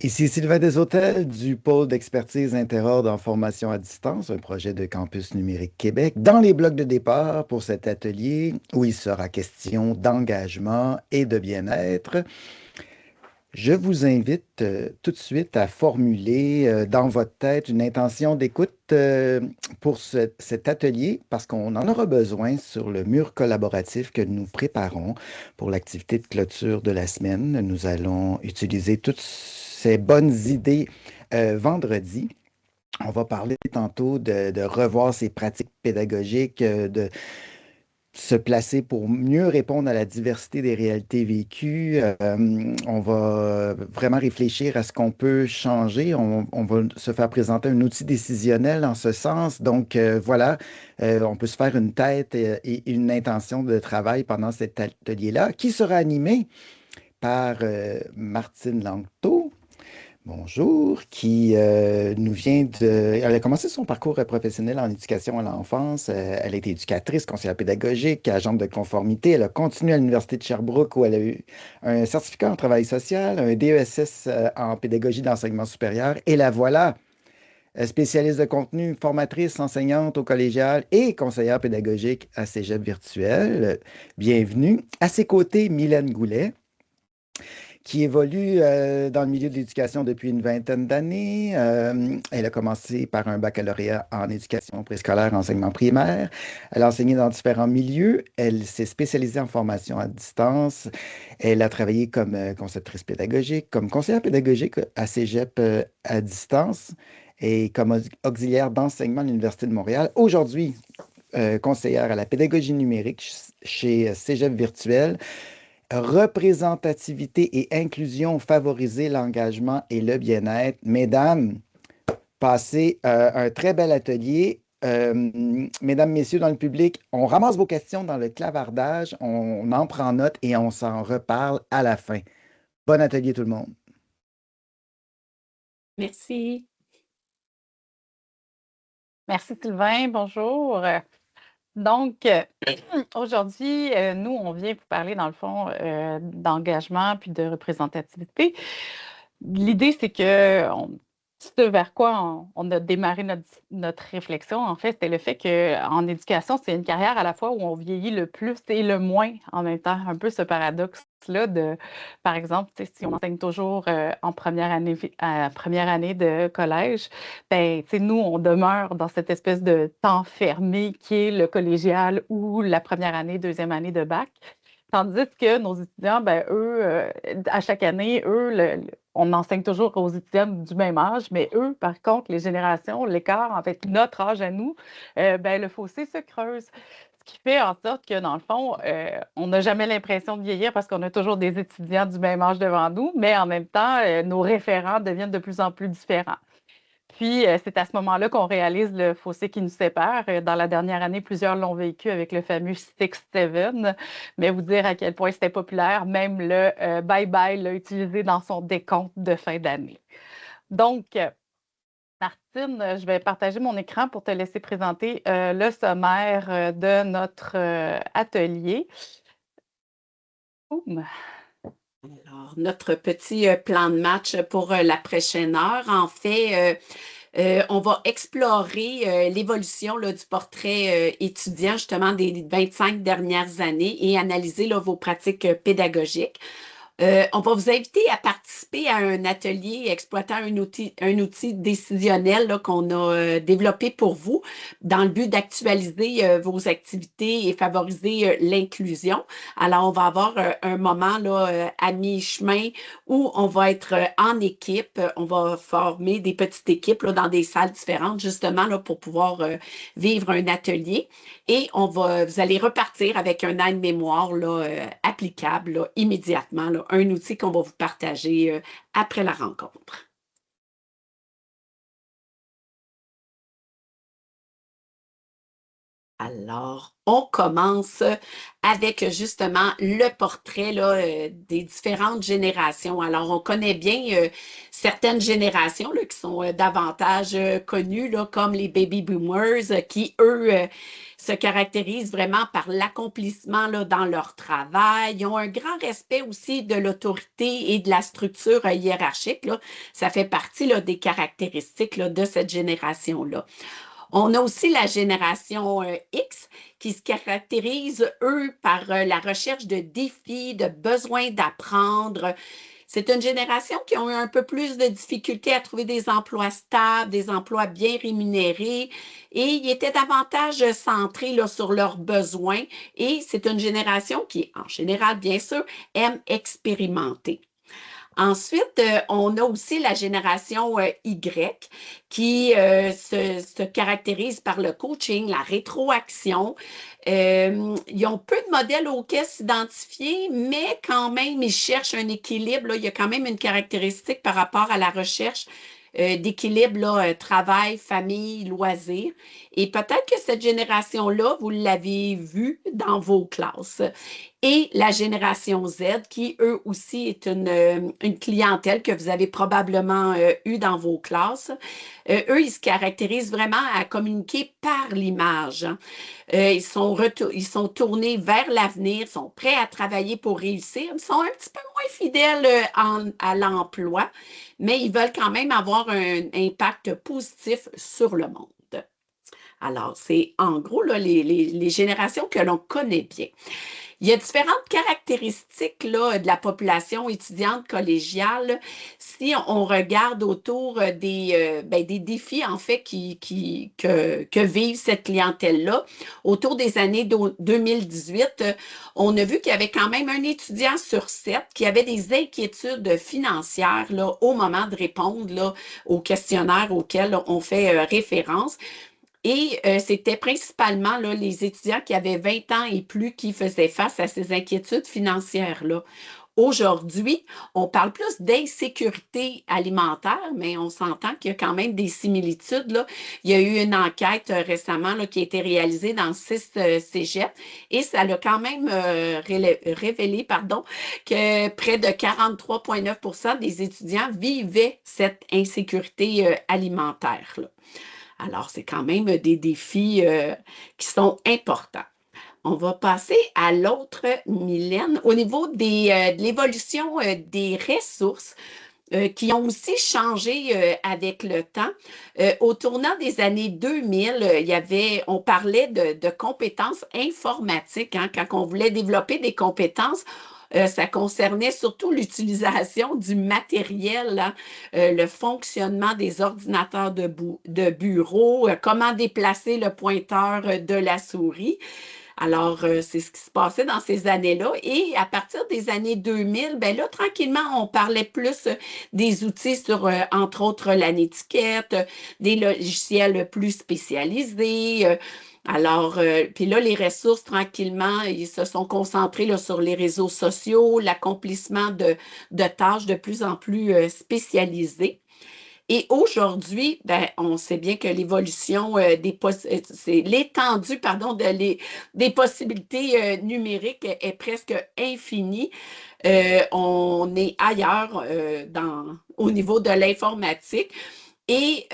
Ici Sylvain Desautels du pôle d'expertise interordre en formation à distance, un projet de Campus Numérique Québec, dans les blocs de départ pour cet atelier où il sera question d'engagement et de bien-être. Je vous invite tout de suite à formuler dans votre tête une intention d'écoute pour cet atelier parce qu'on en aura besoin sur le mur collaboratif que nous préparons pour l'activité de clôture de la semaine. Nous allons utiliser toutes ces bonnes idées vendredi. On va parler tantôt de revoir ses pratiques pédagogiques, de se placer pour mieux répondre à la diversité des réalités vécues. On va vraiment réfléchir à ce qu'on peut changer. On va se faire présenter un outil décisionnel en ce sens. Donc, voilà, on peut se faire une tête et une intention de travail pendant cet atelier-là, qui sera animé par Martine Langto. Bonjour, qui nous vient de... Elle a commencé son parcours professionnel en éducation à l'enfance. Elle a été éducatrice, conseillère pédagogique, agente de conformité. Elle a continué à l'Université de Sherbrooke où elle a eu un certificat en travail social, un DESS en pédagogie d'enseignement supérieur. Et la voilà, spécialiste de contenu, formatrice, enseignante au collégial et conseillère pédagogique à Cégep Virtuel. Bienvenue. À ses côtés, Mylène Goulet qui évolue dans le milieu de l'éducation depuis une vingtaine d'années. Elle a commencé par un baccalauréat en éducation préscolaire, enseignement primaire. Elle a enseigné dans différents milieux. Elle s'est spécialisée en formation à distance. Elle a travaillé comme conceptrice pédagogique, comme conseillère pédagogique à Cégep à distance et comme auxiliaire d'enseignement à l'Université de Montréal. Aujourd'hui, conseillère à la pédagogie numérique chez Cégep Virtuel. Représentativité et inclusion, favoriser l'engagement et le bien-être. Mesdames, passez un très bel atelier. Mesdames, messieurs dans le public, on ramasse vos questions dans le clavardage, on en prend note et on s'en reparle à la fin. Bon atelier tout le monde. Merci. Merci Sylvain, bonjour. Donc, aujourd'hui, nous, on vient vous parler, dans le fond, d'engagement puis de représentativité. L'idée, c'est que ce vers quoi on a démarré notre réflexion, en fait, c'était le fait qu'en éducation, c'est une carrière à la fois où on vieillit le plus et le moins en même temps. Un peu ce paradoxe-là de, par exemple, si on enseigne toujours en première année de collège, ben, nous, on demeure dans cette espèce de temps fermé qui est le collégial ou la première année, deuxième année de bac. Tandis que nos étudiants, ben, eux, à chaque année, on enseigne toujours aux étudiants du même âge, mais eux, par contre, les générations, l'écart, en fait, notre âge à nous, ben, le fossé se creuse. Ce qui fait en sorte que, dans le fond, on n'a jamais l'impression de vieillir parce qu'on a toujours des étudiants du même âge devant nous, mais en même temps, nos référents deviennent de plus en plus différents. Puis, c'est à ce moment-là qu'on réalise le fossé qui nous sépare. Dans la dernière année, plusieurs l'ont vécu avec le fameux 6-7, mais vous dire à quel point c'était populaire, même le bye-bye l'a utilisé dans son décompte de fin d'année. Donc, Martine, je vais partager mon écran pour te laisser présenter le sommaire de notre atelier. Boum. Alors, notre petit plan de match pour la prochaine heure, en fait, on va explorer l'évolution du portrait étudiant, justement, des 25 dernières années et analyser vos pratiques pédagogiques. On va vous inviter à participer à un atelier exploitant un outil décisionnel qu'on a développé pour vous dans le but d'actualiser vos activités et favoriser l'inclusion. Alors, on va avoir un moment à mi-chemin où on va être en équipe. On va former des petites équipes dans des salles différentes, justement pour pouvoir vivre un atelier. Et vous allez repartir avec un aide-mémoire applicable immédiatement, un outil qu'on va vous partager après la rencontre. Alors, on commence avec justement le portrait là, des différentes générations. Alors, on connaît bien certaines générations là, qui sont davantage connues, là, comme les baby boomers, qui, eux, se caractérisent vraiment par l'accomplissement là, dans leur travail. Ils ont un grand respect aussi de l'autorité et de la structure hiérarchique, là. Ça fait partie là, des caractéristiques là, de cette génération-là. On a aussi la génération X qui se caractérise, eux, par la recherche de défis, de besoin d'apprendre. C'est une génération qui a eu un peu plus de difficultés à trouver des emplois stables, des emplois bien rémunérés, et ils étaient davantage centrés là, sur leurs besoins. Et c'est une génération qui, en général, bien sûr, aime expérimenter. Ensuite, on a aussi la génération Y qui se caractérise par le coaching, la rétroaction. Ils ont peu de modèles auxquels s'identifier, mais quand même, ils cherchent un équilibre, là. Il y a quand même une caractéristique par rapport à la recherche d'équilibre, là, travail, famille, loisirs. Et peut-être que cette génération-là, vous l'avez vue dans vos classes. Et la génération Z, qui, eux aussi, est une clientèle que vous avez probablement eue dans vos classes. Eux, ils se caractérisent vraiment à communiquer par l'image, hein. Ils sont tournés vers l'avenir, sont prêts à travailler pour réussir. Ils sont un petit peu moins fidèles à l'emploi, mais ils veulent quand même avoir un impact positif sur le monde. Alors, c'est en gros là, les générations que l'on connaît bien. Il y a différentes caractéristiques là, de la population étudiante collégiale. Si on regarde autour des défis, en fait, que vivent cette clientèle-là, autour des années 2018, on a vu qu'il y avait quand même un étudiant sur 7 qui avait des inquiétudes financières là, au moment de répondre là, au questionnaire auquel on fait référence. Et c'était principalement là, les étudiants qui avaient 20 ans et plus qui faisaient face à ces inquiétudes financières-là. Aujourd'hui, on parle plus d'insécurité alimentaire, mais on s'entend qu'il y a quand même des similitudes, là. Il y a eu une enquête récemment là, qui a été réalisée dans 6 cégeps et ça a quand même révélé que près de 43,9 % des étudiants vivaient cette insécurité alimentaire, là. Alors, c'est quand même des défis qui sont importants. On va passer à l'autre, Mylène. Au niveau de l'évolution des ressources qui ont aussi changé avec le temps. Au tournant des années 2000, on parlait de compétences informatiques, hein, quand on voulait développer des compétences. Ça concernait surtout l'utilisation du matériel, hein, le fonctionnement des ordinateurs de bureau, comment déplacer le pointeur de la souris. Alors, c'est ce qui se passait dans ces années-là. Et à partir des années 2000, ben là, tranquillement, on parlait plus des outils sur, entre autres, la netiquette, des logiciels plus spécialisés. Alors, puis là, les ressources, tranquillement, ils se sont concentrés là, sur les réseaux sociaux, l'accomplissement de tâches de plus en plus spécialisées. Et aujourd'hui, ben, on sait bien que l'évolution c'est l'étendue, pardon, des possibilités numériques est presque infinie. On est ailleurs au niveau de l'informatique. Et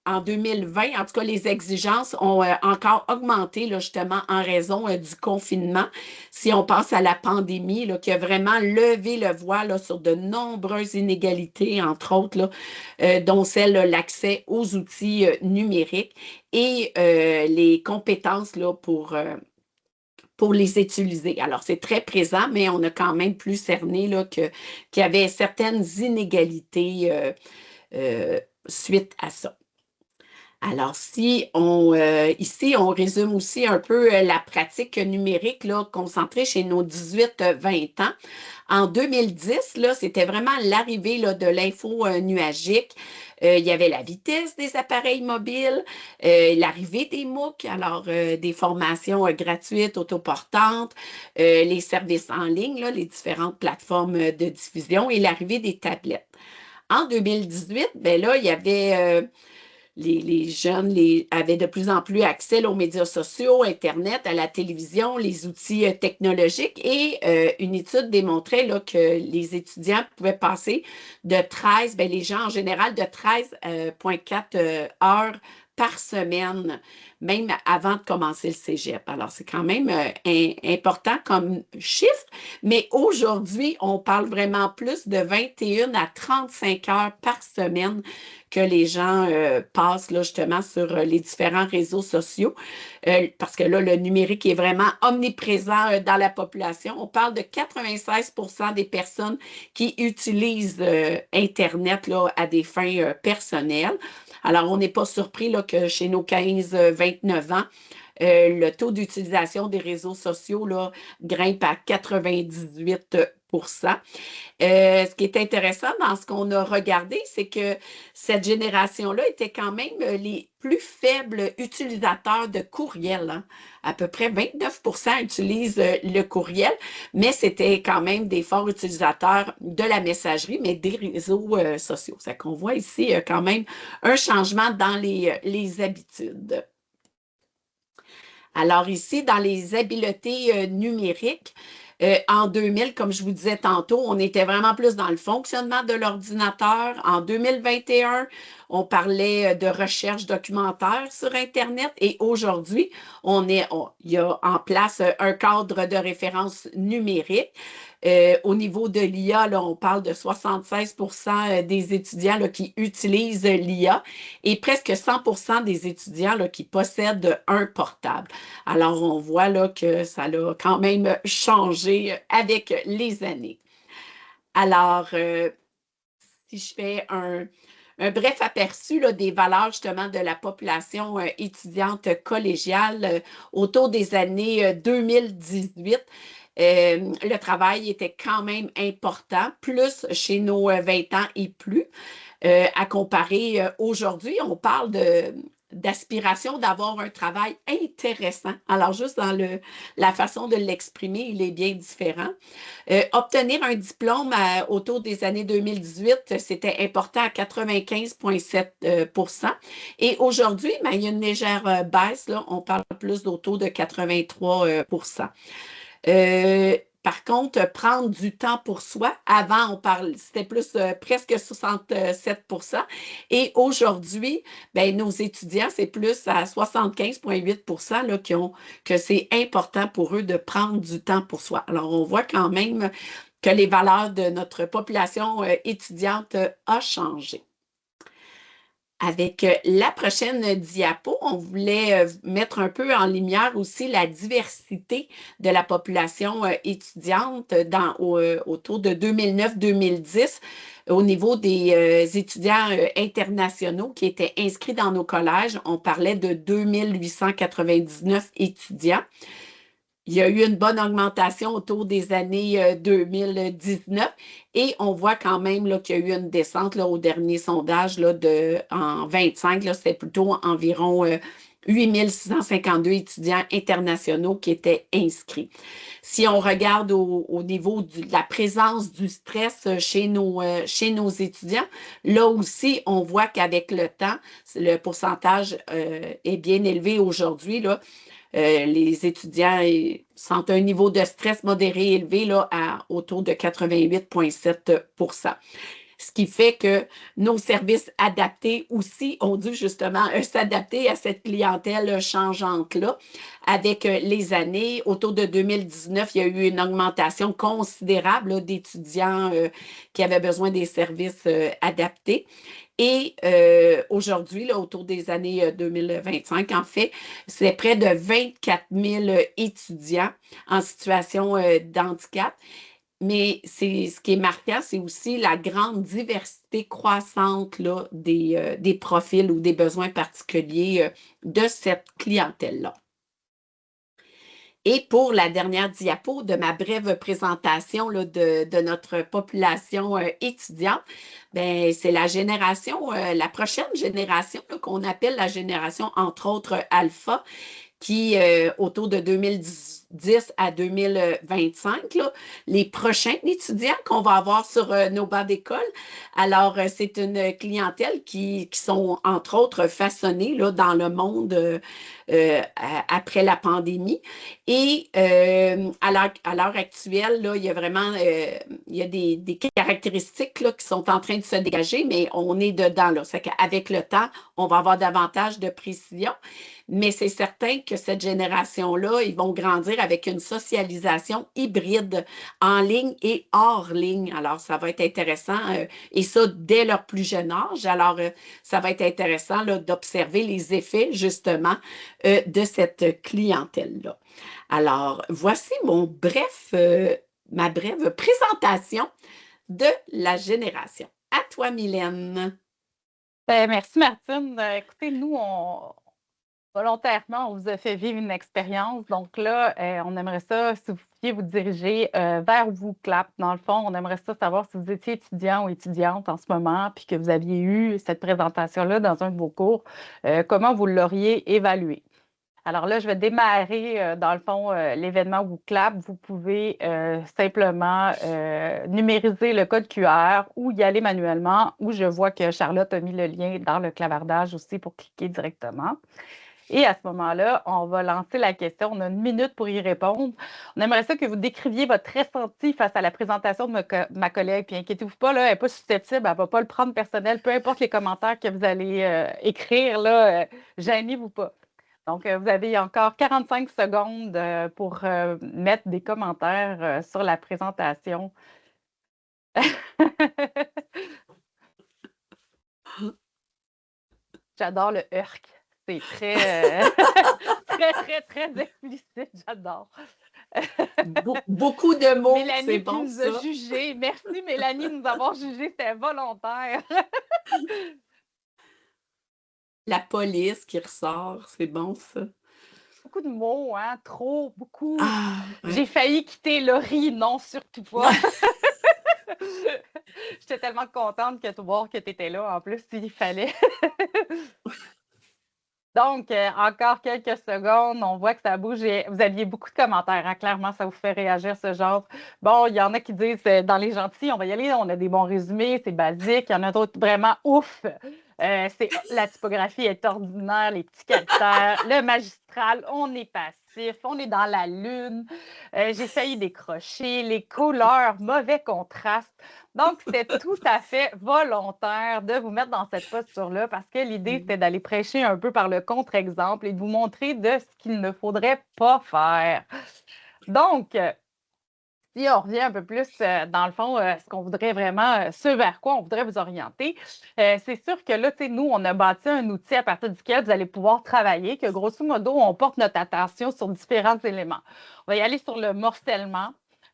en 2020, en tout cas, les exigences ont encore augmenté là, justement en raison du confinement. Si on pense à la pandémie là, qui a vraiment levé le voile là, sur de nombreuses inégalités, entre autres, là, dont celle de l'accès aux outils numériques et les compétences là, pour les utiliser. Alors, c'est très présent, mais on a quand même plus cerné là, qu'il y avait certaines inégalités suite à ça. Alors, ici, on résume aussi un peu la pratique numérique là, concentrée chez nos 18-20 ans. En 2010, là, c'était vraiment l'arrivée là, de l'info nuagique. Il y avait la vitesse des appareils mobiles, l'arrivée des MOOC, alors des formations gratuites, autoportantes, les services en ligne, là, les différentes plateformes de diffusion et l'arrivée des tablettes. En 2018, ben là, il y avait les jeunes avaient de plus en plus accès aux médias sociaux, Internet, à la télévision, les outils technologiques. Et une étude démontrait là, que les étudiants pouvaient passer de 13, bien, les gens en général, de 13,4 heures par semaine, même avant de commencer le cégep. Alors, c'est quand même important comme chiffre, mais aujourd'hui, on parle vraiment plus de 21 à 35 heures par semaine que les gens passent là, justement sur les différents réseaux sociaux, parce que là, le numérique est vraiment omniprésent dans la population. On parle de 96% des personnes qui utilisent Internet là, à des fins personnelles. Alors, on n'est pas surpris là, que chez nos 15-29 ans, le taux d'utilisation des réseaux sociaux là, grimpe à 98%. Ce qui est intéressant dans ce qu'on a regardé, c'est que cette génération-là était quand même les plus faibles utilisateurs de courriel. Hein. À peu près 29% utilisent le courriel, mais c'était quand même des forts utilisateurs de la messagerie, mais des réseaux sociaux. C'est qu'on voit ici quand même un changement dans les habitudes. Alors ici, dans les habiletés numériques, en 2000, comme je vous disais tantôt, on était vraiment plus dans le fonctionnement de l'ordinateur. En 2021, on parlait de recherche documentaire sur Internet et aujourd'hui, il y a en place un cadre de référence numérique. Au niveau de l'IA, là, on parle de 76% des étudiants là, qui utilisent l'IA et presque 100% des étudiants là, qui possèdent un portable. Alors, on voit là, que ça a quand même changé avec les années. Alors, si je fais un bref aperçu là, des valeurs justement de la population étudiante collégiale autour des années 2018, le travail était quand même important, plus chez nos 20 ans et plus. À comparer aujourd'hui, on parle d'aspiration d'avoir un travail intéressant. Alors, juste dans la façon de l'exprimer, il est bien différent. Obtenir un diplôme autour des années 2018, c'était important à 95,7%. Et aujourd'hui, ben, il y a une légère baisse. Là, on parle plus d'autour de 83%. Par contre, prendre du temps pour soi, avant, c'était plus presque 67%. Et aujourd'hui, ben, nos étudiants, c'est plus à 75,8% là, que c'est important pour eux de prendre du temps pour soi. Alors, on voit quand même que les valeurs de notre population étudiante a changé. Avec la prochaine diapo, on voulait mettre un peu en lumière aussi la diversité de la population étudiante autour de 2009-2010 au niveau des étudiants internationaux qui étaient inscrits dans nos collèges. On parlait de 2899 étudiants. Il y a eu une bonne augmentation autour des années 2019 et on voit quand même là, qu'il y a eu une descente là, au dernier sondage là, en 25, c'était plutôt environ 8652 étudiants internationaux qui étaient inscrits. Si on regarde au niveau de la présence du stress chez nos étudiants, là aussi, on voit qu'avec le temps, le pourcentage est bien élevé aujourd'hui, là. Les étudiants sentent un niveau de stress modéré élevé là, autour de 88,7%. Ce qui fait que nos services adaptés aussi ont dû justement s'adapter à cette clientèle changeante-là. Avec les années, autour de 2019, il y a eu une augmentation considérable d'étudiants qui avaient besoin des services adaptés. Et aujourd'hui, là, autour des années 2025, en fait, c'est près de 24 000 étudiants en situation d'handicap. Mais ce qui est marquant, c'est aussi la grande diversité croissante là, des profils ou des besoins particuliers de cette clientèle-là. Et pour la dernière diapo de ma brève présentation là, de notre population étudiante, ben, c'est la prochaine génération qu'on appelle la génération, entre autres, alpha, qui, autour de 2018, 2010 à 2025, là, les prochains étudiants qu'on va avoir sur nos bancs d'école. Alors, c'est une clientèle qui sont, entre autres, façonnés là, dans le monde après la pandémie. Et à l'heure actuelle, là, il y a vraiment il y a des caractéristiques là, qui sont en train de se dégager, mais on est dedans. Là. C'est qu'avec le temps, on va avoir davantage de précision. Mais c'est certain que cette génération-là, ils vont grandir avec une socialisation hybride en ligne et hors ligne. Alors, ça va être intéressant, et ça dès leur plus jeune âge. Alors, ça va être intéressant là, d'observer les effets, justement, de cette clientèle-là. Alors, voici ma brève présentation de la génération. À toi, Mylène. Merci, Martine. Écoutez, nous, volontairement, on vous a fait vivre une expérience. Donc là, on aimerait ça, si vous pouviez vous diriger vers WooClap. Dans le fond, on aimerait ça savoir si vous étiez étudiant ou étudiante en ce moment, puis que vous aviez eu cette présentation-là dans un de vos cours, comment vous l'auriez évalué. Alors là, je vais démarrer, dans le fond, l'événement WooClap. Vous pouvez simplement numériser le code QR ou y aller manuellement, ou je vois que Charlotte a mis le lien dans le clavardage aussi pour cliquer directement. Et à ce moment-là, on va lancer la question. On a 1 minute pour y répondre. On aimerait ça que vous décriviez votre ressenti face à la présentation de ma collègue. Puis inquiétez-vous pas, là, elle n'est pas susceptible, elle ne va pas le prendre personnel. Peu importe les commentaires que vous allez écrire, là, gênez-vous pas. Donc, vous avez encore 45 secondes pour mettre des commentaires sur la présentation. J'adore le Urk. C'est très, très explicite. J'adore. Beaucoup de mots, Mélanie c'est qui bon, nous ça. a jugés. Merci, Mélanie, de nous avoir jugés. C'était volontaire. La police qui ressort, c'est bon, ça. Beaucoup de mots, hein? Trop, beaucoup. Ah, ouais. J'ai failli quitter Laurie. Non, surtout pas. J'étais tellement contente de voir que tu étais là, en plus, s'il fallait. Donc, encore quelques secondes, on voit que ça bouge. Vous aviez beaucoup de commentaires, hein? Clairement, ça vous fait réagir ce genre. Bon, il y en a qui disent, dans les gentils, on va y aller, on a des bons résumés, c'est basique. Il y en a d'autres vraiment ouf. La typographie est ordinaire, les petits caractères, le magistral, on est passif, on est dans la lune. J'ai failli décrocher, les couleurs, mauvais contraste. Donc, c'était tout à fait volontaire de vous mettre dans cette posture-là parce que l'idée, c'était d'aller prêcher un peu par le contre-exemple et de vous montrer de ce qu'il ne faudrait pas faire. Donc, si on revient un peu plus, dans le fond, ce qu'on voudrait vraiment, ce vers quoi on voudrait vous orienter, c'est sûr que là, nous, on a bâti un outil à partir duquel vous allez pouvoir travailler, que grosso modo, on porte notre attention sur différents éléments. On va y aller sur le morcellement,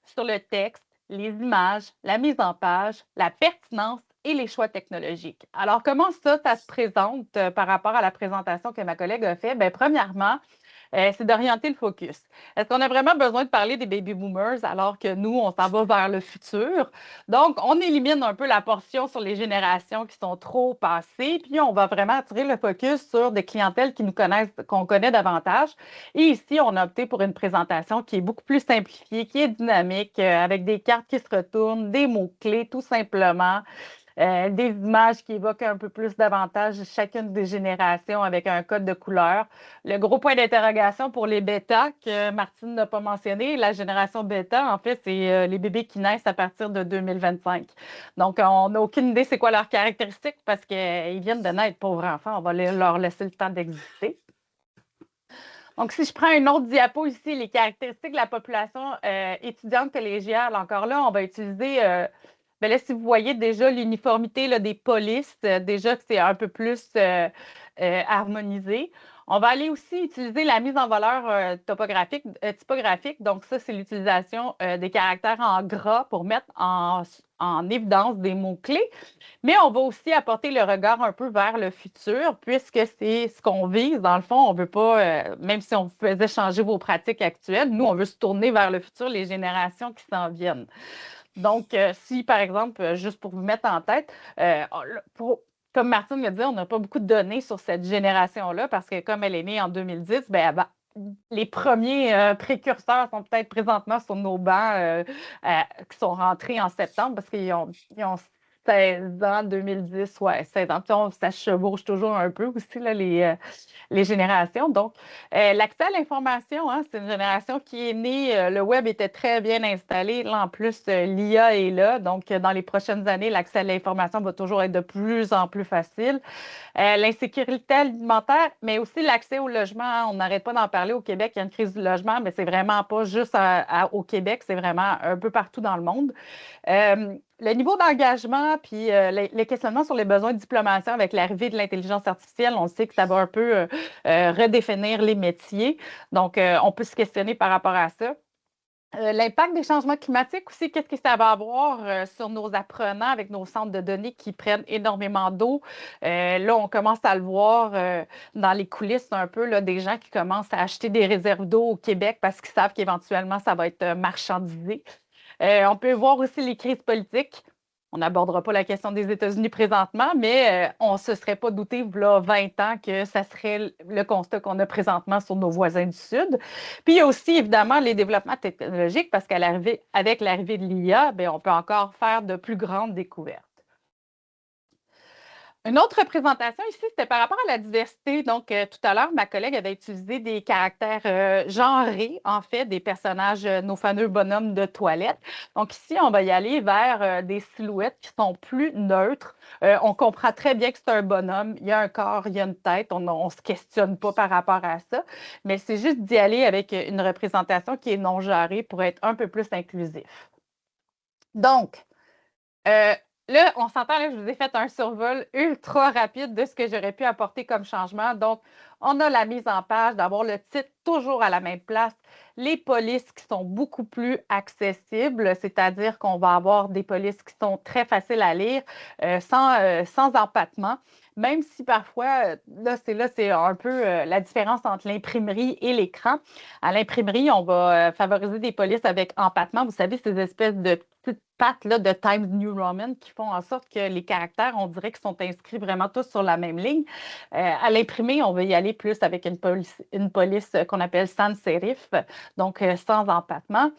sur le texte, les images, la mise en page, la pertinence et les choix technologiques. Alors, comment ça se présente par rapport à la présentation que ma collègue a faite? Bien, premièrement, c'est d'orienter le focus. Est-ce qu'on a vraiment besoin de parler des baby boomers alors que nous, on s'en va vers le futur? Donc, on élimine un peu la portion sur les générations qui sont trop passées, puis on va vraiment attirer le focus sur des clientèles qui nous connaissent, qu'on connaît davantage. Et ici, on a opté pour une présentation qui est beaucoup plus simplifiée, qui est dynamique, avec des cartes qui se retournent, des mots-clés, tout simplement. Des images qui évoquent un peu plus davantage chacune des générations avec un code de couleur. Le gros point d'interrogation pour les bêtas que Martine n'a pas mentionné, la génération bêta, en fait, c'est les bébés qui naissent à partir de 2025. Donc, on n'a aucune idée c'est quoi leurs caractéristiques parce qu'ils viennent de naître, pauvres enfants. On va leur laisser le temps d'exister. Donc, si je prends une autre diapo ici, les caractéristiques de la population étudiante collégiale, encore là, on va utiliser... Bien là, si vous voyez déjà l'uniformité des polices, déjà que c'est un peu plus harmonisé. On va aller aussi utiliser la mise en valeur typographique. Donc, ça, c'est l'utilisation des caractères en gras pour mettre en évidence des mots-clés. Mais on va aussi apporter le regard un peu vers le futur, puisque c'est ce qu'on vise. Dans le fond, on ne veut pas, même si on faisait changer vos pratiques actuelles, nous, on veut se tourner vers le futur, les générations qui s'en viennent. Donc, si, par exemple, juste pour vous mettre en tête, comme Martine l'a dit, on n'a pas beaucoup de données sur cette génération-là parce que comme elle est née en 2010, bien, les premiers précurseurs sont peut-être présentement sur nos bancs qui sont rentrés en septembre parce ils ont 16 ans, 2010, ouais, 16 ans. Puis ça se chevauche toujours un peu aussi, là, les générations. Donc, l'accès à l'information, hein, c'est une génération qui est née, le web était très bien installé. Là, en plus, l'IA est là. Donc, dans les prochaines années, l'accès à l'information va toujours être de plus en plus facile. L'insécurité alimentaire, mais aussi l'accès au logement. Hein. On n'arrête pas d'en parler au Québec. Il y a une crise du logement, mais c'est vraiment pas juste au Québec, c'est vraiment un peu partout dans le monde. Le niveau d'engagement, puis les questionnements sur les besoins de diplomation avec l'arrivée de l'intelligence artificielle, on sait que ça va un peu redéfinir les métiers. Donc, on peut se questionner par rapport à ça. L'impact des changements climatiques aussi, qu'est-ce que ça va avoir sur nos apprenants avec nos centres de données qui prennent énormément d'eau? Là, on commence à le voir dans les coulisses un peu, là, des gens qui commencent à acheter des réserves d'eau au Québec parce qu'ils savent qu'éventuellement, ça va être marchandisé. On peut voir aussi les crises politiques. On n'abordera pas la question des États-Unis présentement, mais on ne se serait pas douté, voilà 20 ans, que ça serait le constat qu'on a présentement sur nos voisins du Sud. Puis il y a aussi, évidemment, les développements technologiques, parce qu'avec l'arrivée de l'IA, on peut encore faire de plus grandes découvertes. Une autre représentation ici, c'était par rapport à la diversité. Donc, tout à l'heure, ma collègue avait utilisé des caractères genrés, en fait, des personnages, nos fameux bonhommes de toilette. Donc, ici, on va y aller vers des silhouettes qui sont plus neutres. On comprend très bien que c'est un bonhomme. Il y a un corps, il y a une tête. On ne se questionne pas par rapport à ça. Mais c'est juste d'y aller avec une représentation qui est non genrée pour être un peu plus inclusif. Donc, là, on s'entend, là, je vous ai fait un survol ultra rapide de ce que j'aurais pu apporter comme changement. Donc, on a la mise en page, d'avoir le titre toujours à la même place, les polices qui sont beaucoup plus accessibles, c'est-à-dire qu'on va avoir des polices qui sont très faciles à lire, sans empattement, même si parfois, là, c'est un peu la différence entre l'imprimerie et l'écran. À l'imprimerie, on va favoriser des polices avec empattement. Vous savez, ces espèces de petites pattes là, de Times New Roman qui font en sorte que les caractères, on dirait qu'ils sont inscrits vraiment tous sur la même ligne. À l'imprimé, on va y aller plus avec une police qu'on appelle sans sérif, donc sans empattement.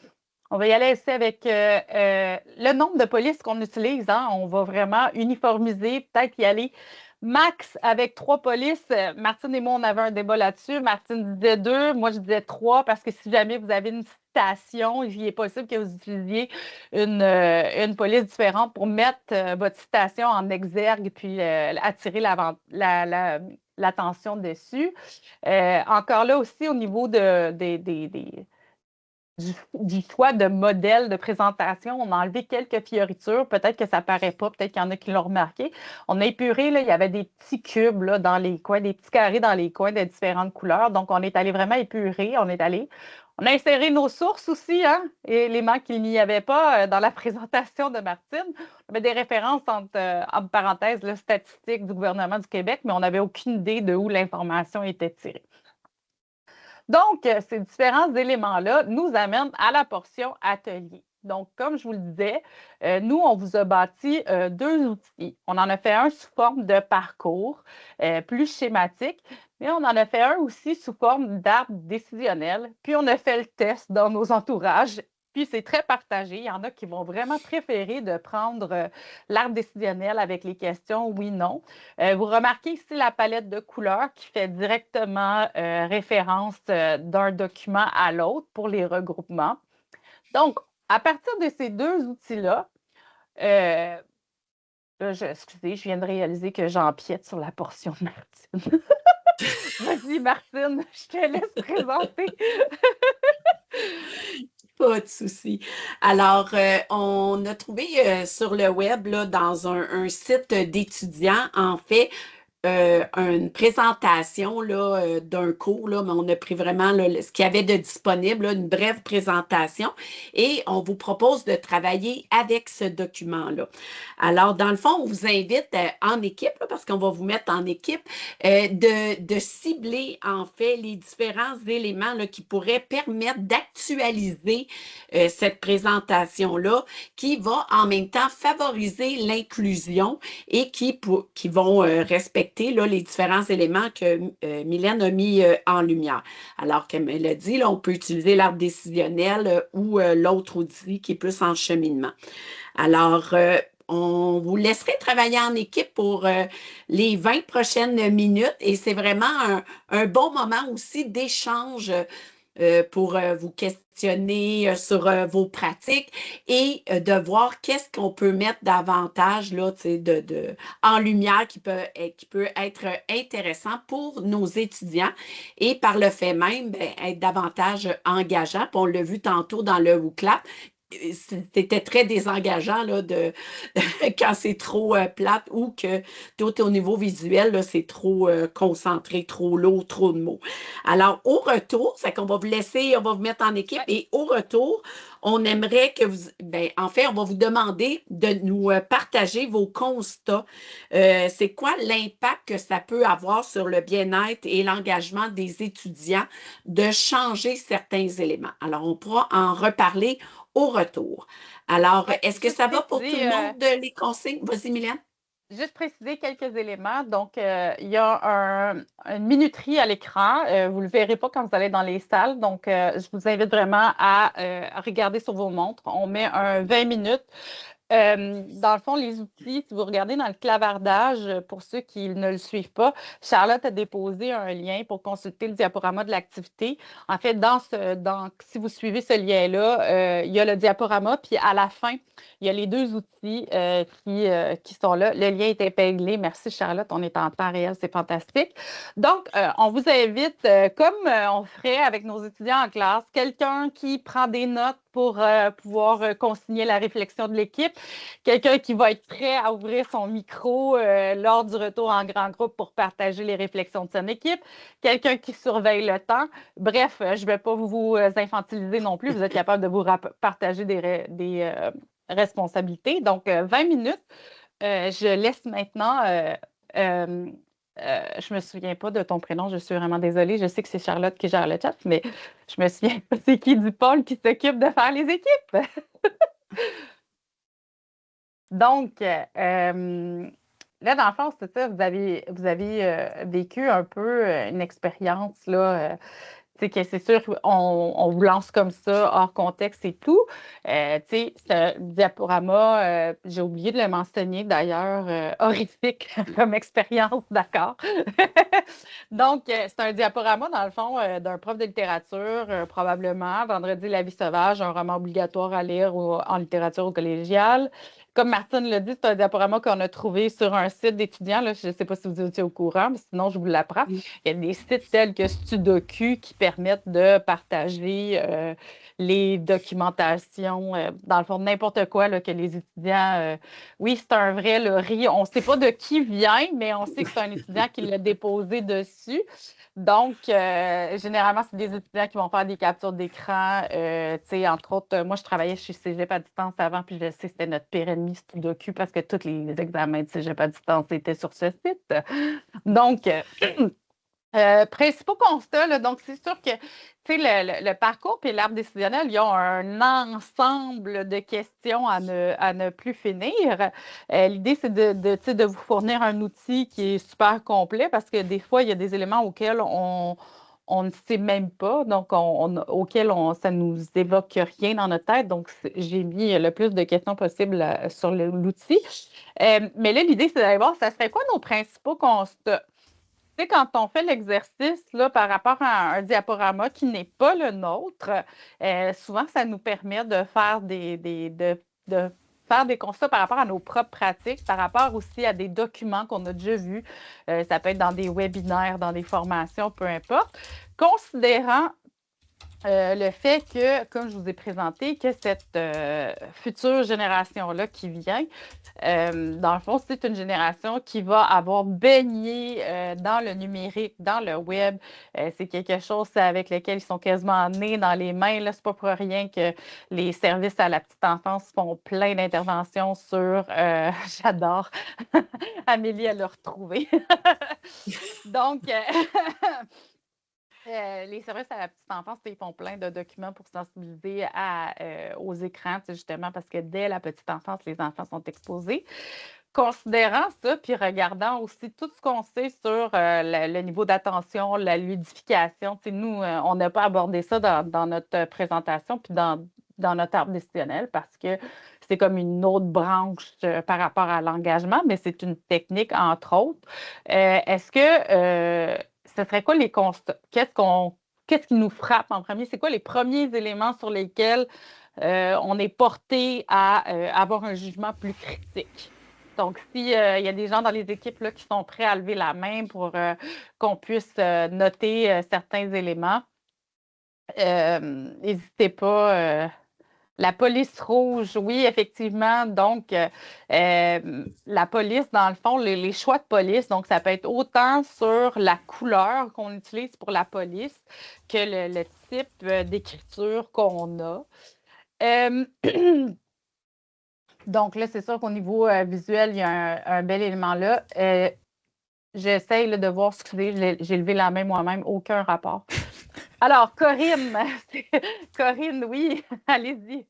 On va y aller aussi avec le nombre de polices qu'on utilise. Hein. On va vraiment uniformiser, peut-être y aller max avec 3 polices. Martine et moi, on avait un débat là-dessus. Martine disait 2, moi je disais 3 parce que si jamais vous avez une citation, il est possible que vous utilisiez une police différente pour mettre votre citation en exergue puis attirer l'attention dessus. Encore là aussi, au niveau du choix de modèle de présentation, on a enlevé quelques fioritures. Peut-être que ça ne paraît pas, peut-être qu'il y en a qui l'ont remarqué. On a épuré, là, il y avait des petits cubes là, dans les coins, des petits carrés dans les coins de différentes couleurs. Donc, on est allé vraiment épurer. On a inséré nos sources aussi, hein, éléments qu'il n'y avait pas dans la présentation de Martine. On avait des références entre parenthèses, là, statistiques du gouvernement du Québec, mais on n'avait aucune idée de où l'information était tirée. Donc, ces différents éléments-là nous amènent à la portion atelier. Donc, comme je vous le disais, nous, on vous a bâti 2 outils. On en a fait un sous forme de parcours plus schématique, mais on en a fait un aussi sous forme d'arbre décisionnel. Puis, on a fait le test dans nos entourages. Puis, c'est très partagé. Il y en a qui vont vraiment préférer de prendre l'arbre décisionnel avec les questions oui/non. Vous remarquez ici la palette de couleurs qui fait directement référence d'un document à l'autre pour les regroupements. Donc, à partir de ces 2 outils-là, excusez, je viens de réaliser que j'empiète sur la portion de Martine. Vas-y, Martine, je te laisse présenter. Pas de souci. Alors, on a trouvé sur le web, là, dans un site d'étudiants, en fait, une présentation là, d'un cours, là, mais on a pris vraiment là, ce qu'il y avait de disponible, là, une brève présentation, et on vous propose de travailler avec ce document-là. Alors, dans le fond, on vous invite en équipe, là, parce qu'on va vous mettre en équipe, de cibler en fait les différents éléments là, qui pourraient permettre d'actualiser cette présentation-là, qui va en même temps favoriser l'inclusion et qui vont respecter respecter là, les différents éléments que Mylène a mis en lumière. Alors, comme elle a dit, là, on peut utiliser l'arbre décisionnel ou l'autre outil qui est plus en cheminement. Alors, on vous laisserait travailler en équipe pour les 20 prochaines minutes et c'est vraiment un bon moment aussi d'échange pour vous questionner sur vos pratiques et de voir qu'est-ce qu'on peut mettre davantage là, en lumière qui peut être intéressant pour nos étudiants et par le fait même, ben, être davantage engageant. Puis on l'a vu tantôt dans le WooClap, c'était très désengageant là, quand c'est trop plate ou que tout au niveau visuel, là, c'est trop concentré, trop lourd, trop de mots. Alors, au retour, c'est qu'on va vous laisser, on va vous mettre en équipe et au retour, on aimerait que vous, ben, en fait, on va vous demander de nous partager vos constats. C'est quoi l'impact que ça peut avoir sur le bien-être et l'engagement des étudiants de changer certains éléments? Alors, on pourra en reparler au retour. Alors, est-ce que Juste ça va pour tout préciser, le monde, les consignes? Vas-y, Mylène. juste préciser quelques éléments. Donc, il y a une minuterie à l'écran. Vous ne le verrez pas quand vous allez dans les salles. Donc, je vous invite vraiment à regarder sur vos montres. On met un 20 minutes. Dans le fond, les outils, si vous regardez dans le clavardage, pour ceux qui ne le suivent pas, Charlotte a déposé un lien pour consulter le diaporama de l'activité. En fait, si vous suivez ce lien-là, il y a le diaporama, puis à la fin, il y a les deux outils qui sont là. Le lien est épinglé. Merci, Charlotte. On est en temps réel. C'est fantastique. Donc, on vous invite, comme on ferait avec nos étudiants en classe, quelqu'un qui prend des notes pour pouvoir consigner la réflexion de l'équipe, quelqu'un qui va être prêt à ouvrir son micro lors du retour en grand groupe pour partager les réflexions de son équipe, quelqu'un qui surveille le temps. Bref, je ne vais pas vous infantiliser non plus. Vous êtes capable de vous partager des responsabilités. Donc, 20 minutes. Je laisse maintenant. Je me souviens pas de ton prénom, je suis vraiment désolée. Je sais que c'est Charlotte qui gère le chat, mais je me souviens pas c'est qui du pôle qui s'occupe de faire les équipes. Donc, là, dans le fond, c'est ça, vous avez vécu un peu une expérience là, que c'est sûr qu'on vous lance comme ça, hors contexte et tout. Ce diaporama, j'ai oublié de le mentionner d'ailleurs, horrifique comme expérience, d'accord? Donc, c'est un diaporama, dans le fond, d'un prof de littérature, probablement. Vendredi, La vie sauvage, un roman obligatoire à lire en littérature au collégial. Comme Martine l'a dit, c'est un diaporama qu'on a trouvé sur un site d'étudiants. Là, je ne sais pas si vous étiez au courant, mais sinon, je vous l'apprends. Il y a des sites tels que Studocu qui permettent de partager les documentations, dans le fond, n'importe quoi là, que les étudiants. Oui, c'est un vrai riz. On ne sait pas de qui vient, mais on sait que c'est un étudiant qui l'a déposé dessus. Donc, généralement, c'est des étudiants qui vont faire des captures d'écran. Entre autres, moi, je travaillais chez Cégep à distance avant, puis je sais que c'était notre pire ennemi, Studocu, parce que tous les examens de Cégep à distance étaient sur ce site. Donc, principaux constats, là, donc c'est sûr que le parcours et l'arbre décisionnel, ils ont un ensemble de questions à ne plus finir. L'idée, c'est de vous fournir un outil qui est super complet parce que des fois, il y a des éléments auxquels on ne sait même pas, donc auxquels ça ne nous évoque rien dans notre tête. Donc, j'ai mis le plus de questions possible sur l'outil. Mais là, l'idée, c'est d'aller voir, ça serait quoi nos principaux constats? Tu sais, quand on fait l'exercice là, par rapport à un diaporama qui n'est pas le nôtre, souvent, ça nous permet de faire de faire des constats par rapport à nos propres pratiques, par rapport aussi à des documents qu'on a déjà vus. Ça peut être dans des webinaires, dans des formations, peu importe. Considérant le fait que, comme je vous ai présenté, que cette future génération-là qui vient, dans le fond, c'est une génération qui va avoir baigné dans le numérique, dans le web. C'est quelque chose avec lequel ils sont quasiment nés dans les mains. Ce n'est pas pour rien que les services à la petite enfance font plein d'interventions sur j'adore. Amélie, elle l'a retrouvé. Donc, les services à la petite enfance, ils font plein de documents pour sensibiliser aux écrans, justement, parce que dès la petite enfance, les enfants sont exposés. considérant ça, puis regardant aussi tout ce qu'on sait sur le niveau d'attention, la ludification, nous, on n'a pas abordé ça dans notre présentation, puis dans notre arbre décisionnel, parce que c'est comme une autre branche par rapport à l'engagement, mais c'est une technique, entre autres. Est-ce que ce serait quoi les constats? Qu'est-ce qui nous frappe en premier? C'est quoi les premiers éléments sur lesquels on est porté à avoir un jugement plus critique? Donc, s'il y a des gens dans les équipes là, qui sont prêts à lever la main pour qu'on puisse noter certains éléments, n'hésitez pas. La police rouge, oui, effectivement. Donc, la police, dans le fond, les choix de police, donc ça peut être autant sur la couleur qu'on utilise pour la police que le type d'écriture qu'on a. Donc là, c'est sûr qu'au niveau visuel, il y a un bel élément là. J'essaye là, de voir, excusez, j'ai levé la main moi-même, aucun rapport. Alors, Corinne, Corinne, oui, allez-y.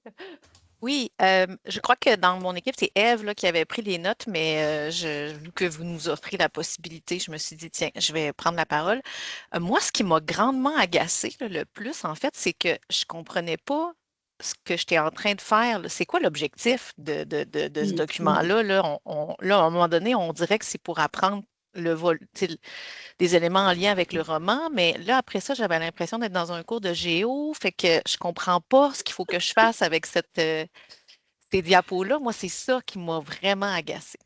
Oui, je crois que dans mon équipe, c'est Ève là, qui avait pris les notes, mais vu que vous nous offrez la possibilité, je me suis dit, tiens, je vais prendre la parole. Moi, ce qui m'a grandement agacée là, le plus, en fait, c'est que je ne comprenais pas ce que j'étais en train de faire. Là. C'est quoi l'objectif de ce document-là? Là, là, à un moment donné, on dirait que c'est pour apprendre des éléments en lien avec le roman, mais là, après ça, j'avais l'impression d'être dans un cours de géo, fait que je comprends pas ce qu'il faut que je fasse avec ces diapos-là. Moi, c'est ça qui m'a vraiment agacée.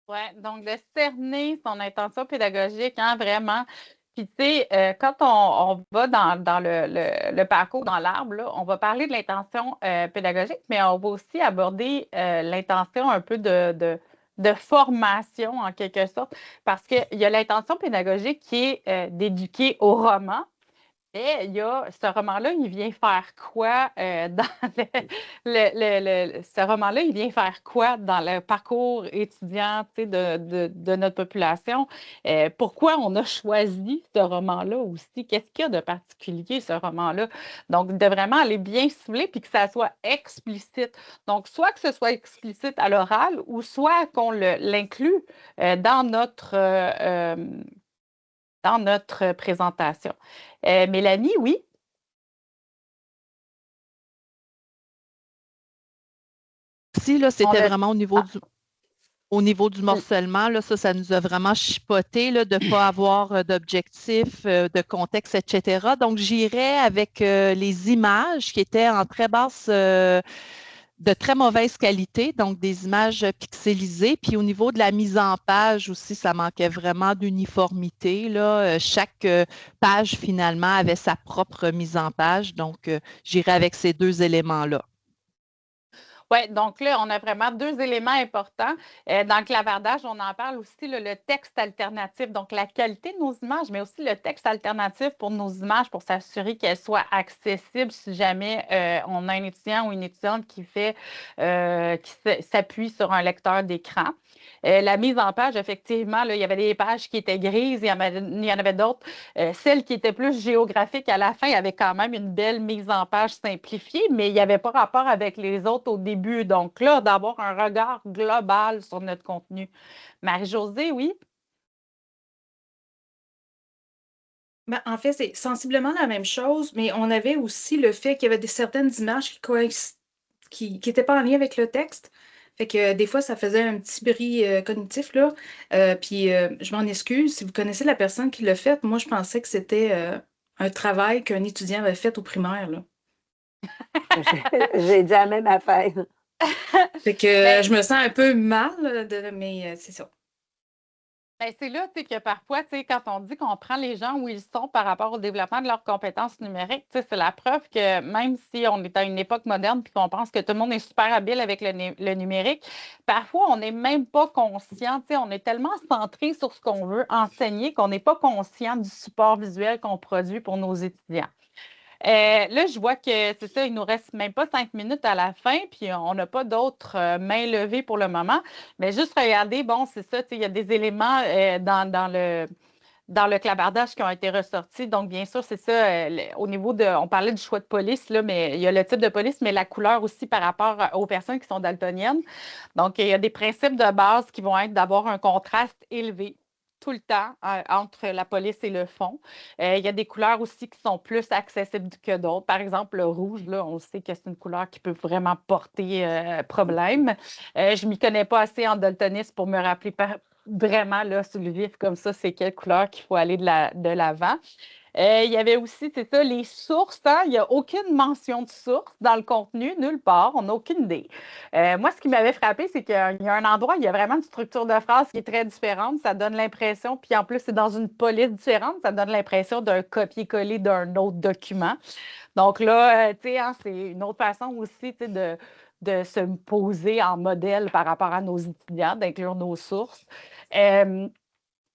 Oui, donc de cerner son intention pédagogique, hein, vraiment. Puis, tu sais, quand on va dans le parcours, dans l'arbre, là, on va parler de l'intention pédagogique, mais on va aussi aborder l'intention un peu de formation, en quelque sorte, parce qu'il y a l'intention pédagogique qui est d'éduquer au roman. Et il y a ce roman-là, il vient faire quoi dans ce roman-là, il vient faire quoi dans le parcours étudiant de notre population? Pourquoi on a choisi ce roman-là aussi? Qu'est-ce qu'il y a de particulier, ce roman-là? Donc, de vraiment aller bien cibler puis que ça soit explicite. Donc, soit que ce soit explicite à l'oral ou soit qu'on l'inclue dans notre présentation. Mélanie, oui? Si, là, c'était vraiment au niveau du morcellement, là, ça nous a vraiment chipoté là, de ne pas avoir d'objectif, de contexte, etc. Donc, j'irais avec les images qui étaient en très basse, de très mauvaise qualité, donc des images pixelisées. Puis au niveau de la mise en page aussi, ça manquait vraiment d'uniformité. Là. Chaque page, finalement, avait sa propre mise en page. Donc, j'irais avec ces deux éléments-là. Oui, donc là, on a vraiment deux éléments importants. Dans le clavardage, on en parle aussi, le texte alternatif, donc la qualité de nos images, mais aussi le texte alternatif pour nos images pour s'assurer qu'elles soient accessibles si jamais on a un étudiant ou une étudiante qui s'appuie sur un lecteur d'écran. La mise en page, effectivement, là, il y avait des pages qui étaient grises, il y en avait d'autres. Celles qui étaient plus géographiques à la fin avaient quand même une belle mise en page simplifiée, mais il n'y avait pas rapport avec les autres au début. Donc là, d'avoir un regard global sur notre contenu. Marie-Josée, oui? Ben, en fait, c'est sensiblement la même chose, mais on avait aussi le fait qu'il y avait certaines images qui n'étaient pas en lien avec le texte. Fait que des fois, ça faisait un petit bris cognitif, là. Puis je m'en excuse. Si vous connaissez la personne qui l'a fait, moi, je pensais que c'était un travail qu'un étudiant avait fait au primaire, là. J'ai dit la même affaire. Fait que je me sens un peu mal, mais c'est ça. Ben, c'est là que parfois, quand on dit qu'on prend les gens où ils sont par rapport au développement de leurs compétences numériques, c'est la preuve que même si on est à une époque moderne et qu'on pense que tout le monde est super habile avec le numérique, parfois on n'est même pas conscient, on est tellement centré sur ce qu'on veut enseigner qu'on n'est pas conscient du support visuel qu'on produit pour nos étudiants. Là, je vois que c'est ça, il nous reste même pas 5 minutes à la fin, puis on n'a pas d'autres mains levées pour le moment. Mais juste regarder, bon, c'est ça, il y a des éléments dans le clavardage qui ont été ressortis. Donc, bien sûr, c'est ça, au niveau de, on parlait du choix de police, là, mais il y a le type de police, mais la couleur aussi par rapport aux personnes qui sont daltoniennes. Donc, il y a des principes de base qui vont être d'avoir un contraste élevé tout le temps entre la police et le fond. Il y a des couleurs aussi qui sont plus accessibles que d'autres. Par exemple, le rouge, là, on sait que c'est une couleur qui peut vraiment porter problème. Je ne m'y connais pas assez en daltonisme pour me rappeler vraiment là, sur le vif comme ça, c'est quelle couleur qu'il faut aller de l'avant. Il y avait aussi, c'est ça, les sources. Hein? Il n'y a aucune mention de source dans le contenu, nulle part. On n'a aucune idée. Moi, ce qui m'avait frappé, c'est qu'il y a un endroit, il y a vraiment une structure de phrase qui est très différente. Ça donne l'impression, puis en plus, c'est dans une police différente, ça donne l'impression d'un copier-coller d'un autre document. Donc là, tu sais, hein, c'est une autre façon aussi, tu sais, de se poser en modèle par rapport à nos étudiants, d'inclure nos sources.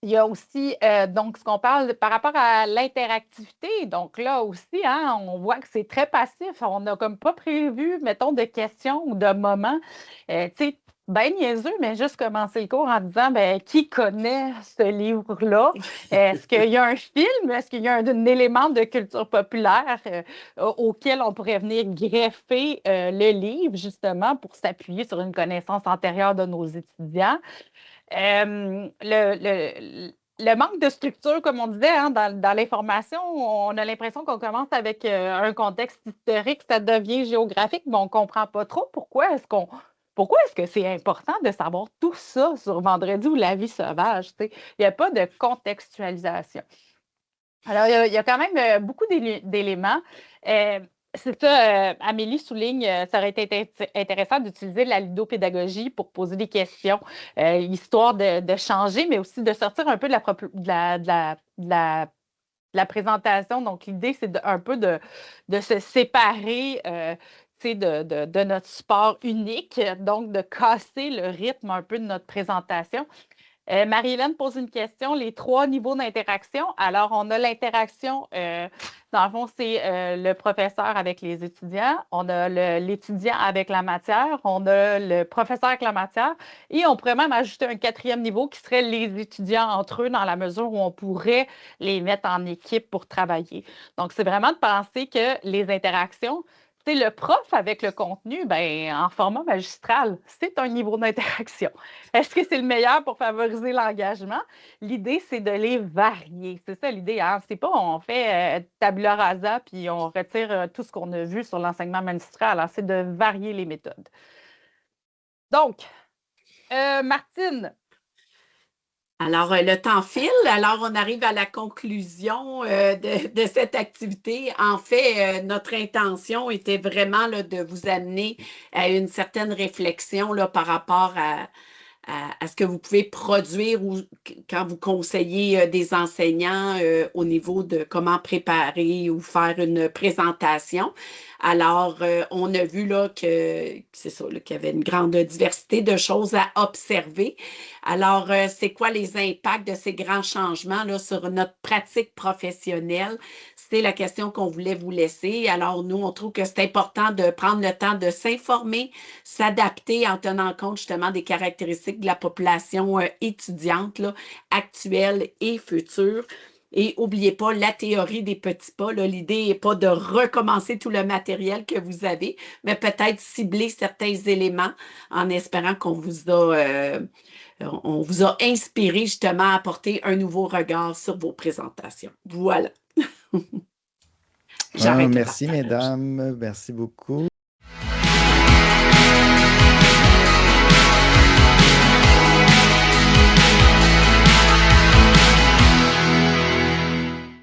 Il y a aussi, donc, ce qu'on parle par rapport à l'interactivité. Donc là aussi, hein, on voit que c'est très passif. On n'a comme pas prévu, mettons, de questions ou de moments. Tu sais, ben niaiseux, mais juste commencer le cours en disant, ben, qui connaît ce livre-là? Est-ce qu'il y a un film? Est-ce qu'il y a un élément de culture populaire auquel on pourrait venir greffer le livre, justement, pour s'appuyer sur une connaissance antérieure de nos étudiants? Le manque de structure, comme on disait, hein, dans l'information, on a l'impression qu'on commence avec un contexte historique, ça devient géographique, mais on ne comprend pas trop pourquoi est-ce que c'est important de savoir tout ça sur Vendredi ou la vie sauvage. Il n'y a pas de contextualisation. Alors, il y a quand même beaucoup d'éléments. C'est ça, Amélie souligne, ça aurait été intéressant d'utiliser la ludopédagogie pour poser des questions, histoire de changer, mais aussi de sortir un peu de la présentation. Donc, l'idée, c'est un peu de se séparer de notre support unique, donc de casser le rythme un peu de notre présentation. Marie-Hélène pose une question, les 3 niveaux d'interaction. Alors, on a l'interaction, dans le fond, c'est le professeur avec les étudiants, on a l'étudiant avec la matière, on a le professeur avec la matière, et on pourrait même ajouter un 4e niveau qui serait les étudiants entre eux, dans la mesure où on pourrait les mettre en équipe pour travailler. Donc, c'est vraiment de penser que les interactions, c'est le prof avec le contenu, ben, en format magistral, c'est un niveau d'interaction. Est-ce que c'est le meilleur pour favoriser l'engagement? L'idée, c'est de les varier. C'est ça l'idée. Hein? C'est pas on fait tabula rasa puis on retire tout ce qu'on a vu sur l'enseignement magistral. Hein? C'est de varier les méthodes. Donc, Martine. Alors, le temps file. Alors, on arrive à la conclusion de cette activité. En fait, notre intention était vraiment là, de vous amener à une certaine réflexion là, par rapport à ce que vous pouvez produire ou quand vous conseillez des enseignants au niveau de comment préparer ou faire une présentation. Alors, on a vu là que c'est ça, là, qu'il y avait une grande diversité de choses à observer. Alors, c'est quoi les impacts de ces grands changements là, sur notre pratique professionnelle? C'est la question qu'on voulait vous laisser. Alors, nous, on trouve que c'est important de prendre le temps de s'informer, s'adapter en tenant compte justement des caractéristiques de la population étudiante là, actuelle et future. Et n'oubliez pas la théorie des petits pas. L'idée n'est pas de recommencer tout le matériel que vous avez, mais peut-être cibler certains éléments en espérant qu'on vous a inspiré justement à apporter un nouveau regard sur vos présentations. Voilà. Merci, mesdames. Merci beaucoup.